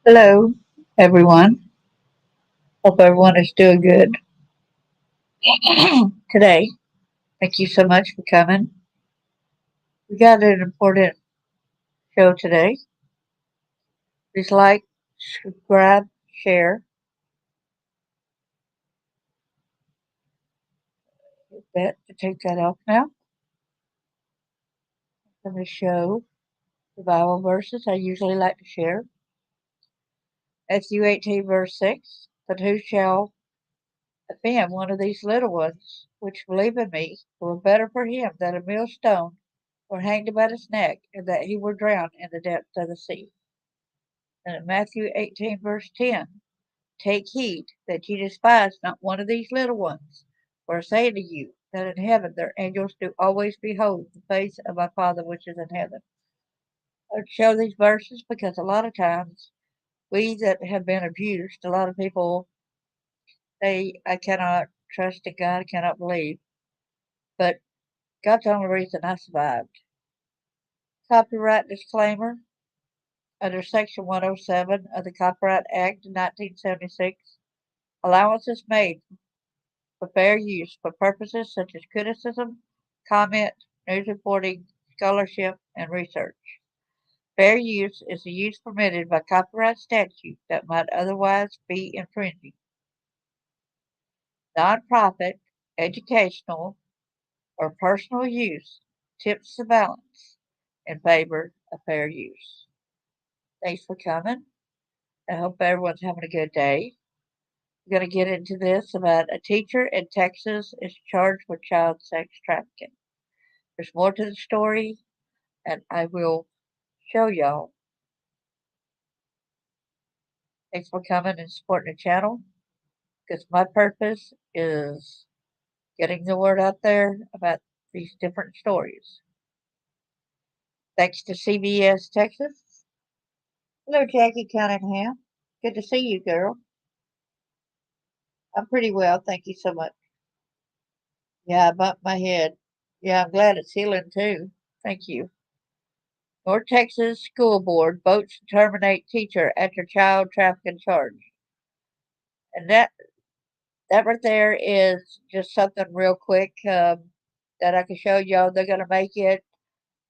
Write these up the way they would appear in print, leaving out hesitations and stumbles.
Hello, everyone. Hope everyone is doing good today. Thank you so much for coming. We got an important show today. Please like, subscribe, share. Hit that to take that off now. Let me show the Bible verses I usually like to share. Matthew 18, verse 6. But who shall offend one of these little ones which believe in me? It were better for him that a millstone were hanged about his neck, and that he were drowned in the depths of the sea. And in Matthew 18, verse 10, take heed that ye despise not one of these little ones. For I say to you, that in heaven their angels do always behold the face of my Father which is in heaven. I show these verses because a lot of times we that have been abused, a lot of people say, I cannot trust in God, I cannot believe. But God's the only reason I survived. Copyright disclaimer under Section 107 of the Copyright Act of 1976. Allowance is made for fair use for purposes such as criticism, comment, news reporting, scholarship, and research. Fair use is the use permitted by copyright statute that might otherwise be infringing. Nonprofit, educational, or personal use tips the balance in favor of fair use. Thanks for coming. I hope everyone's having a good day. We're going to get into this about a teacher in Texas is charged with child sex trafficking. There's more to the story, and I will show y'all. Thanks for coming and supporting the channel because my purpose is getting the word out there about these different stories. Thanks to CBS Texas. Hello, Jackie Cunningham. Good to see you, girl. I'm pretty well, thank you so much. Yeah, I bumped my head. Yeah, I'm glad it's healing too. Thank you. North Texas School Board votes to terminate teacher after child trafficking charge. And that right there is just something real quick that I can show y'all. They're going to make it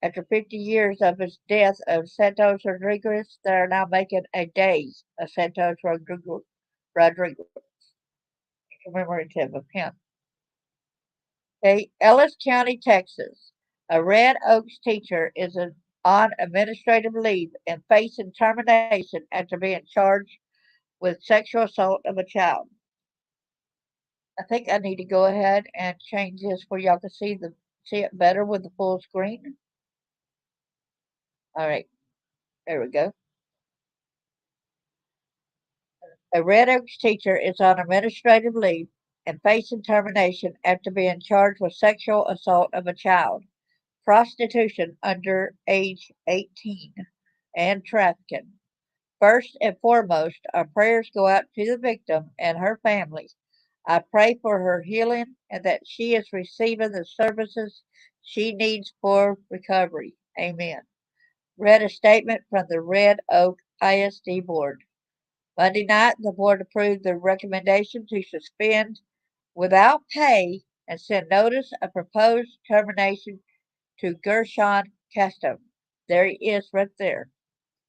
after 50 years of his death of Santos Rodriguez. They're now making a day of Santos Rodriguez commemorative of him. Okay, Ellis County, Texas. A Red Oaks teacher is on administrative leave and facing termination after being charged with sexual assault of a child. I think I need to go ahead and change this where y'all can see it better with the full screen. All right, there we go. A Red Oaks teacher is on administrative leave and facing termination after being charged with sexual assault of a child, prostitution under age 18, and trafficking. First and foremost, our prayers go out to the victim and her family. I pray for her healing and that she is receiving the services she needs for recovery. Amen. Read a statement from the Red Oak ISD Board. Monday night, the board approved the recommendation to suspend without pay and send notice of proposed termination to Gershon Caston. There he is right there,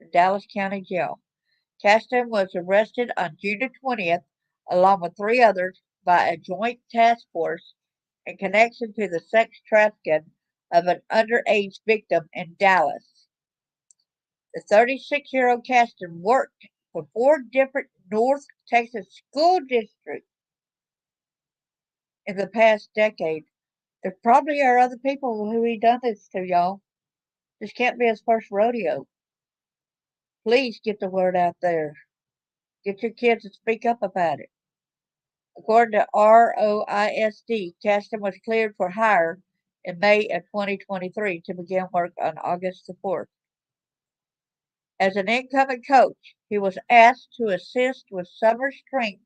in Dallas County Jail. Caston was arrested on June 20th, along with three others, by a joint task force in connection to the sex trafficking of an underage victim in Dallas. The 36-year-old Caston worked for four different North Texas school districts in the past decade. There probably are other people who he done this to, y'all. This can't be his first rodeo. Please get the word out there. Get your kids to speak up about it. According to ROISD, Caston was cleared for hire in May of 2023 to begin work on August the 4th. As an incoming coach, he was asked to assist with summer strength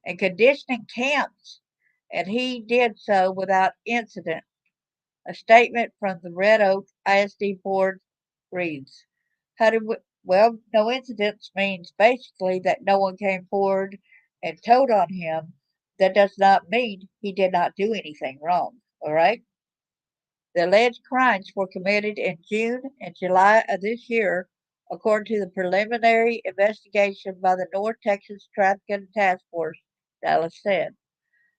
and conditioning camps, and he did so without incident. A statement from the Red Oak ISD board reads, How Well, no incidents means basically that no one came forward and told on him. That does not mean he did not do anything wrong. All right? The alleged crimes were committed in June and July of this year, according to the preliminary investigation by the North Texas Trafficking Task Force, Dallas said.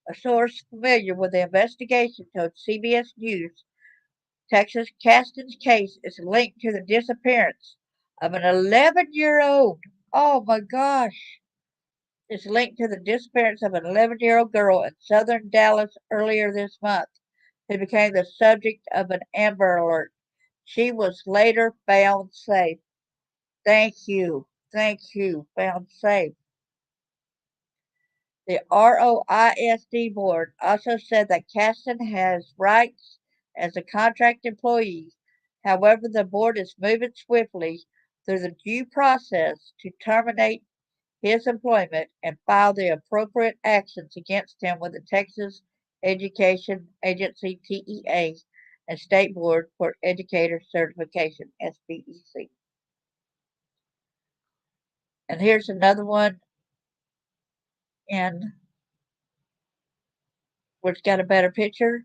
A source familiar with the investigation told CBS News Texas Caston's case is linked to the disappearance of an 11-year-old. Oh my gosh. It's linked to the disappearance of an 11-year-old girl in southern Dallas earlier this month, who became the subject of an Amber Alert. She was later found safe. Thank you. Thank you. Found safe. The ROISD board also said that Caston has rights as a contract employee. However, the board is moving swiftly through the due process to terminate his employment and file the appropriate actions against him with the Texas Education Agency TEA and State Board for Educator Certification SBEC. And here's another one in which got a better picture.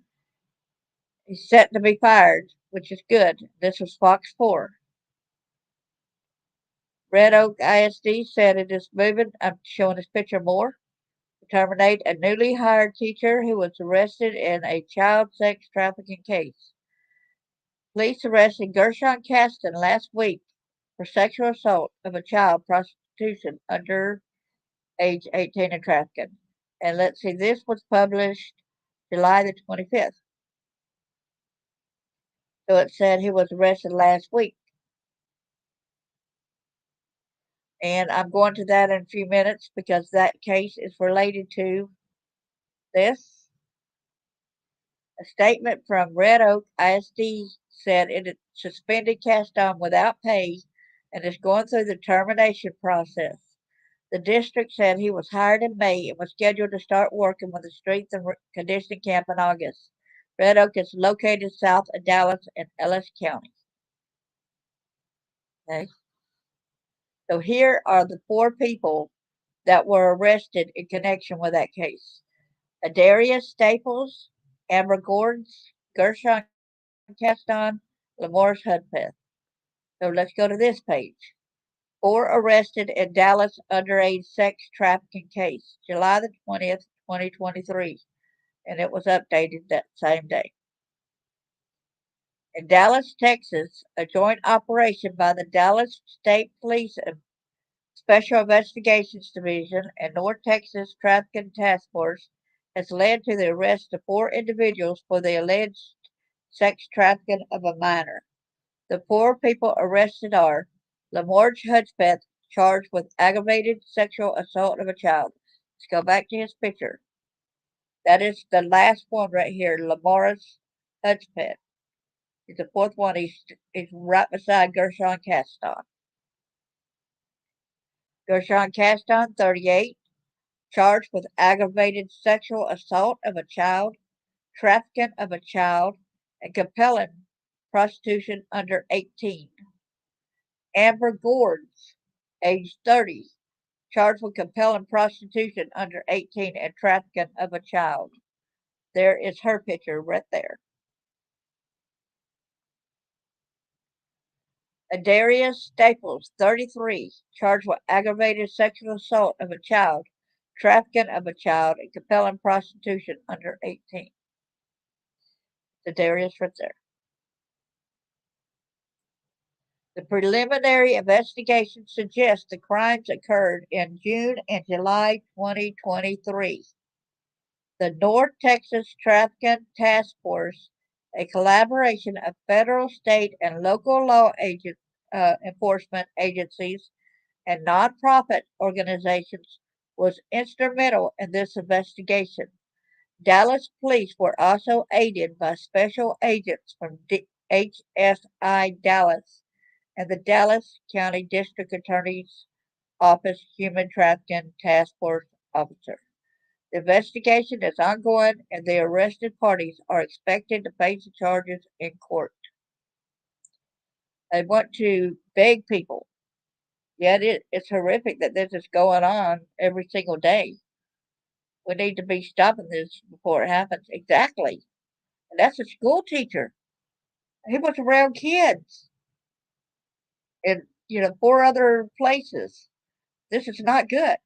He's set to be fired, which is good. This was Fox 4. Red Oak ISD said it is moving. I'm showing this picture more. To terminate a newly hired teacher who was arrested in a child sex trafficking case. Police arrested Gershon Caston last week for sexual assault of a child, prostitution under age 18, and trafficking. And let's see, this was published July the 25th. So it said he was arrested last week. And I'm going to that in a few minutes because that case is related to this. A statement from Red Oak ISD said it had suspended Caston without pay and is going through the termination process. The district said he was hired in May and was scheduled to start working with the strength and conditioning camp in August. Red Oak is located south of Dallas in Ellis County. Okay. So here are the 4 people that were arrested in connection with that case. Adarius Staples, Amber Gordons, Gershon Caston, Lamorris Hudspeth. So let's go to this page. 4 arrested in Dallas underage sex trafficking case, July the 20th, 2023, and it was updated that same day. In Dallas, Texas, a joint operation by the Dallas State Police and Special Investigations Division and North Texas Trafficking Task Force has led to the arrest of 4 individuals for the alleged sex trafficking of a minor. The 4 people arrested are Lamorge Hudspeth, charged with aggravated sexual assault of a child. Let's go back to his picture. That is the last one right here, Lamorris Hudspeth. He's the 4th one. He's right beside Gershon Caston. Gershon Caston, 38, charged with aggravated sexual assault of a child, trafficking of a child, and compelling prostitution under 18. Amber Gordons, age 30, charged with compelling prostitution under 18 and trafficking of a child. There is her picture right there. Adarius Staples, 33, charged with aggravated sexual assault of a child, trafficking of a child, and compelling prostitution under 18. Adarius right there. The preliminary investigation suggests the crimes occurred in June and July 2023. The North Texas Trafficking Task Force, a collaboration of federal, state, and local enforcement agencies and nonprofit organizations, was instrumental in this investigation. Dallas police were also aided by special agents from HSI Dallas and the Dallas County District Attorney's Office Human Trafficking Task Force officer. The investigation is ongoing and the arrested parties are expected to face the charges in court. I want to beg people Yet it's horrific that this is going on every single day. We need to be stopping this before it happens. Exactly. And that's a school teacher. He was around kids in, four other places. This is not good.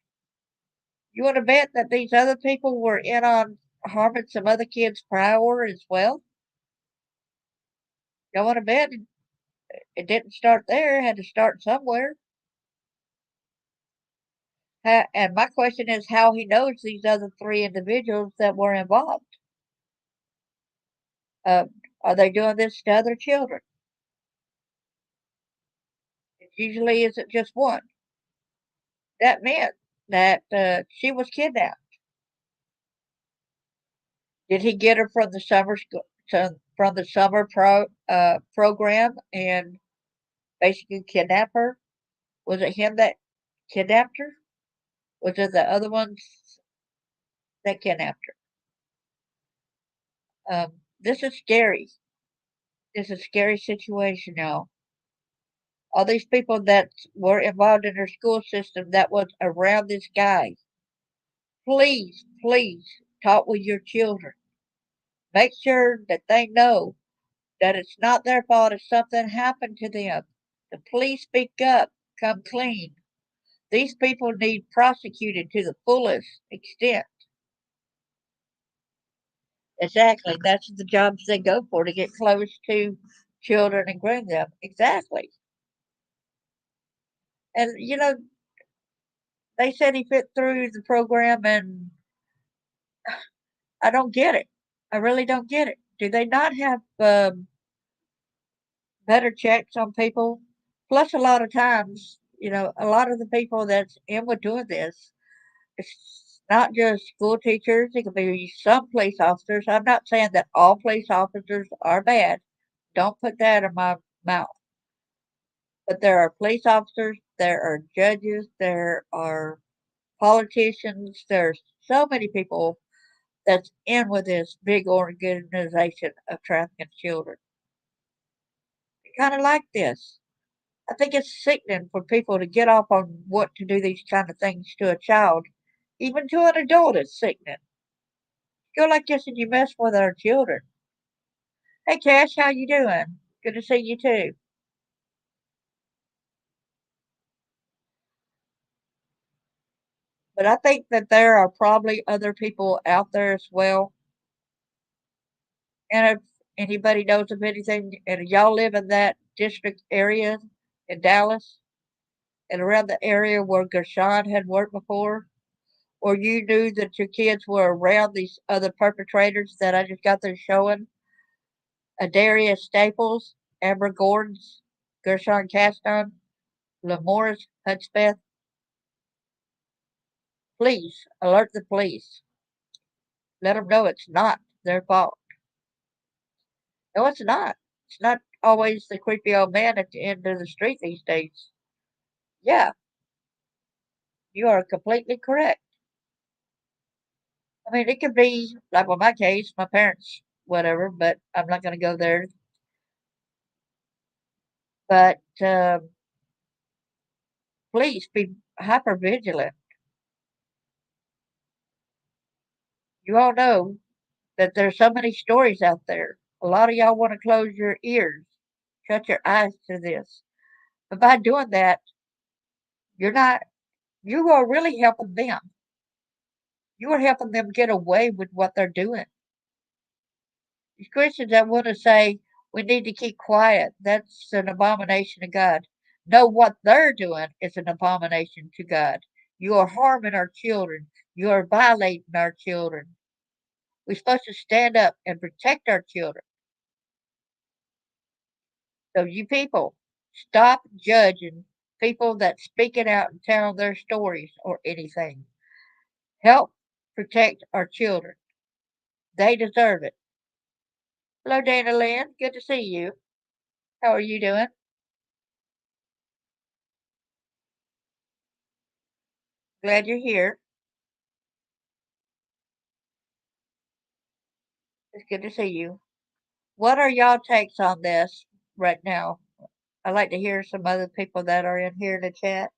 You want to bet that these other people were in on harming some other kids prior as well? Y'all want to bet it didn't start there, it had to start somewhere. And my question is how he knows these other three individuals that were involved. Uh, are they doing this to other children? It usually isn't just one. That meant that she was kidnapped. Did he get her from the summer school, from the summer program and basically kidnap her? Was it him that kidnapped her? Was it the other ones that kidnapped her? This is scary. This is a scary situation now. All these people that were involved in her school system that was around this guy. Please, please talk with your children. Make sure that they know that it's not their fault if something happened to them. The police speak up, come clean. These people need prosecuted to the fullest extent. Exactly. That's the jobs they go for to get close to children and groom them. Exactly. And they said he fit through the program, and I don't get it. I really don't get it. Do they not have better checks on people? Plus, a lot of times, a lot of the people that's in with doing this, it's not just school teachers. It could be some police officers. I'm not saying that all police officers are bad. Don't put that in my mouth. But there are police officers, there are judges, there are politicians, there's so many people that's in with this big organization of trafficking children. They kind of like this. I think it's sickening for people to get off on what to do these kind of things to a child. Even to an adult, it's sickening. Go like this and you mess with our children. Hey, Cash, how you doing? Good to see you too. But I think that there are probably other people out there as well. And if anybody knows of anything, and y'all live in that district area in Dallas and around the area where Gershon had worked before, or you knew that your kids were around these other perpetrators that I just got through showing, Adaria Staples, Amber Gordons, Gershon Caston, Lamorris Hudspeth, please alert the police. Let them know it's not their fault. No, it's not. It's not always the creepy old man at the end of the street these days. Yeah, you are completely correct. I mean, it could be like with my case, my parents, whatever, but I'm not going to go there. But please be hyper vigilant. You all know that there's so many stories out there. A lot of y'all want to close your ears, shut your eyes to this. But by doing that, you're not, you are really helping them. You are helping them get away with what they're doing. These Christians that want to say we need to keep quiet, that's an abomination to God. No, what they're doing is an abomination to God. You are harming our children. You are violating our children. We're supposed to stand up and protect our children. So you people, stop judging people that speaking out and telling their stories or anything. Help protect our children. They deserve it. Hello, Dana Lynn. Good to see you. How are you doing? Glad you're here. It's good to see you. What are y'all takes on this right now? I'd like to hear some other people that are in here in the chat.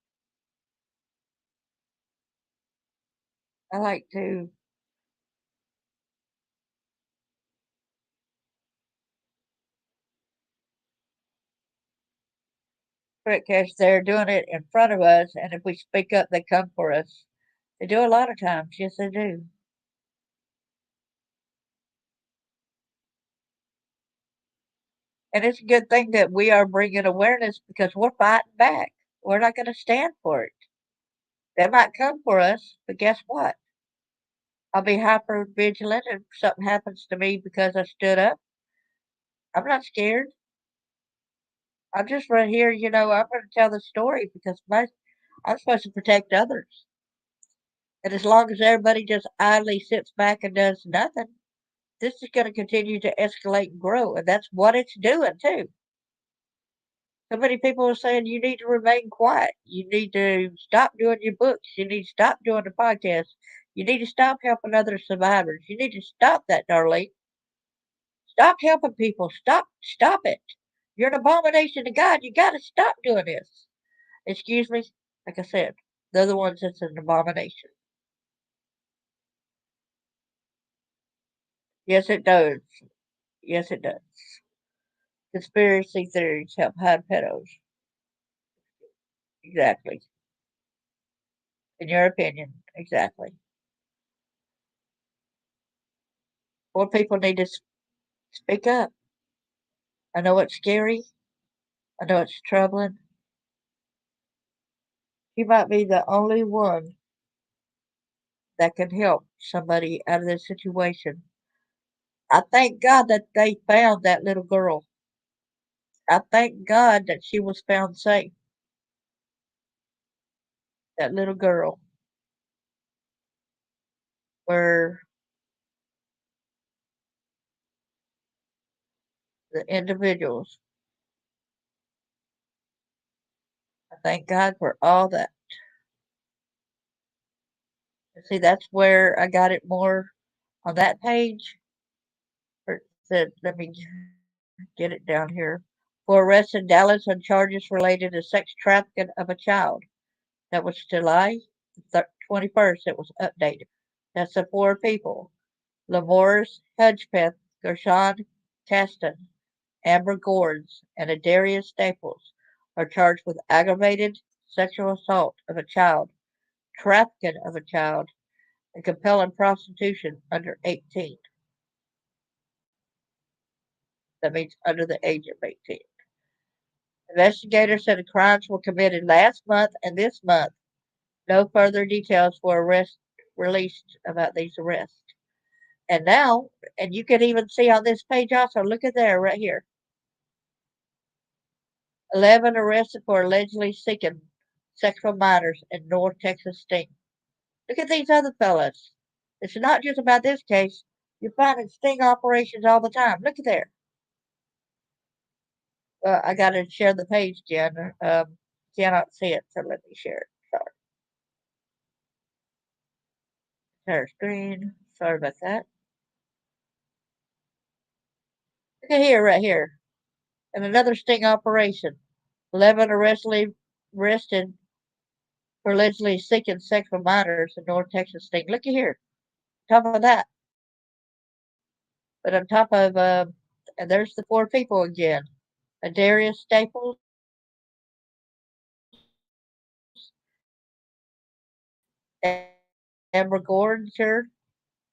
I like to because they're doing it in front of us, and if we speak up, they come for us. They do a lot of times. Yes, they do. And it's a good thing that we are bringing awareness because we're fighting back. We're not going to stand for it. They might come for us, but guess what? I'll be hyper vigilant if something happens to me because I stood up. I'm not scared. I'm just right here, I'm going to tell the story because I'm supposed to protect others. And as long as everybody just idly sits back and does nothing, this is going to continue to escalate and grow. And that's what it's doing, too. So many people are saying you need to remain quiet. You need to stop doing your books. You need to stop doing the podcast. You need to stop helping other survivors. You need to stop that, Darlene. Stop helping people. Stop it. You're an abomination to God. You got to stop doing this. Excuse me. Like I said, they're the ones that's an abomination. Yes, it does. Yes, it does. Conspiracy theories help hide pedos. Exactly. In your opinion, exactly. More people need to speak up. I know it's scary. I know it's troubling. You might be the only one that can help somebody out of this situation. I thank God that they found that little girl. I thank God that she was found safe. That little girl, where the individuals, I thank God for all that. See, that's where I got it more on that page. Where it said, let me get it down here. For arrest in Dallas on charges related to sex trafficking of a child. That was July 21st. It was updated. That's the four people. Lamoris Hedgepeth, Gershon Caston, Amber Gordons, and Adarius Staples are charged with aggravated sexual assault of a child, trafficking of a child, and compelling prostitution under 18. That means under the age of 18. Investigators said the crimes were committed last month and this month. No further details were released about these arrests. And now, and you can even see on this page also, look at there right here. 11 arrested for allegedly seeking sexual minors in North Texas sting. Look at these other fellas. It's not just about this case. You're finding sting operations all the time. Look at there. I got to share the page, Jen. Cannot see it, so let me share it. Sorry. Share screen. Sorry about that. Look at here, right here. And another sting operation. 11 arrested for allegedly seeking sexual minors in North Texas sting. Look at here. Top of that. But on top of, and there's the four people again. Darius Staples, Amber Gordon,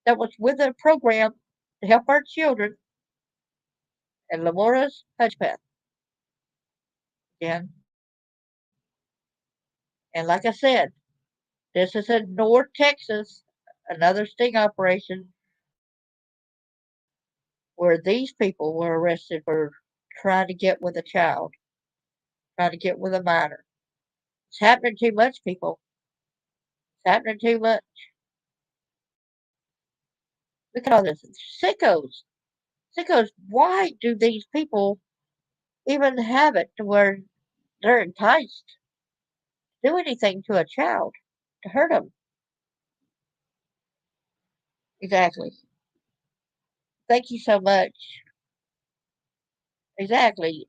that was with a program to help our children, and Lamora's Hudspeth again. And like I said, this is in North Texas, another sting operation where these people were arrested for trying to get with a child, trying to get with a minor. It's happening too much, people. It's happening too much. Look at all this. Sickos. Sickos. Why do these people even have it to where they're enticed to do anything to a child to hurt them? Exactly. Thank you so much. Exactly.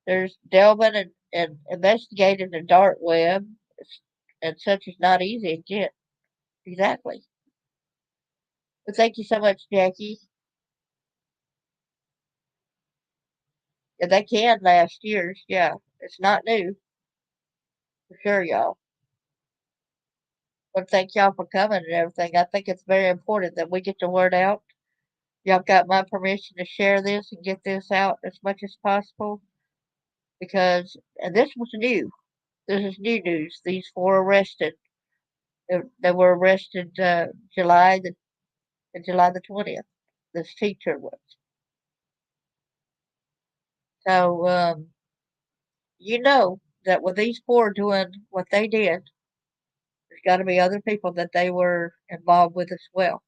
There's delving and investigating the dark web, and such is not easy to get. Exactly. But thank you so much, Jackie. Yeah, they can last years. Yeah, it's not new for sure, y'all. But thank y'all for coming and everything. I think it's very important that we get the word out. Y'all got my permission to share this and get this out as much as possible because and this was new. This is new news. These four arrested. They were arrested July the 20th. This teacher was. So you know that with these four doing what they did, there's got to be other people that they were involved with as well.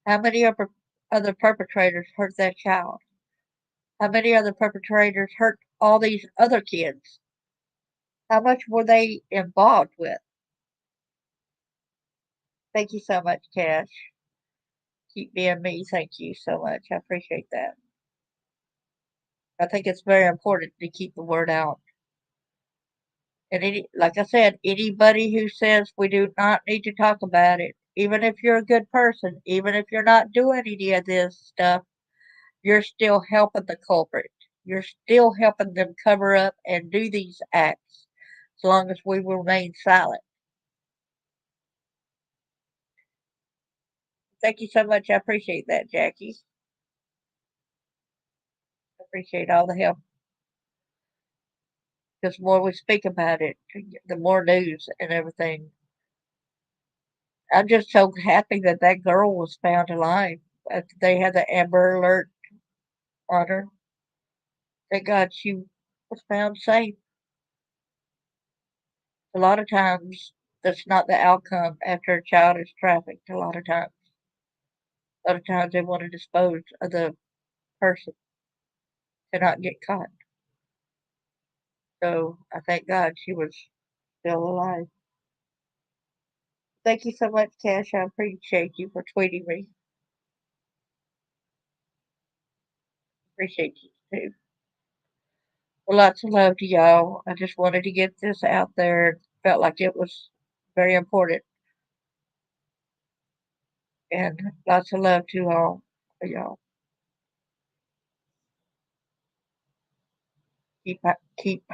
How many other perpetrators hurt that child? How many other perpetrators hurt all these other kids? How much were they involved with? Thank you so much, Cash. Keep being me. Thank you so much. I appreciate that. I think it's very important to keep the word out. And like I said, anybody who says we do not need to talk about it, even if you're a good person, even if you're not doing any of this stuff, you're still helping the culprit. You're still helping them cover up and do these acts as long as we remain silent. Thank you so much. I appreciate that, Jackie. I appreciate all the help. Because the more we speak about it, the more news and everything. I'm just so happy that that girl was found alive. They had the Amber Alert on her. Thank God she was found safe. A lot of times, that's not the outcome after a child is trafficked. A lot of times they want to dispose of the person to not get caught. So I thank God she was still alive. Thank you so much, Cash. I appreciate you for tweeting me. Appreciate you too. Well, lots of love to y'all. I just wanted to get this out there. Felt like it was very important. And lots of love to all of y'all. Keep keep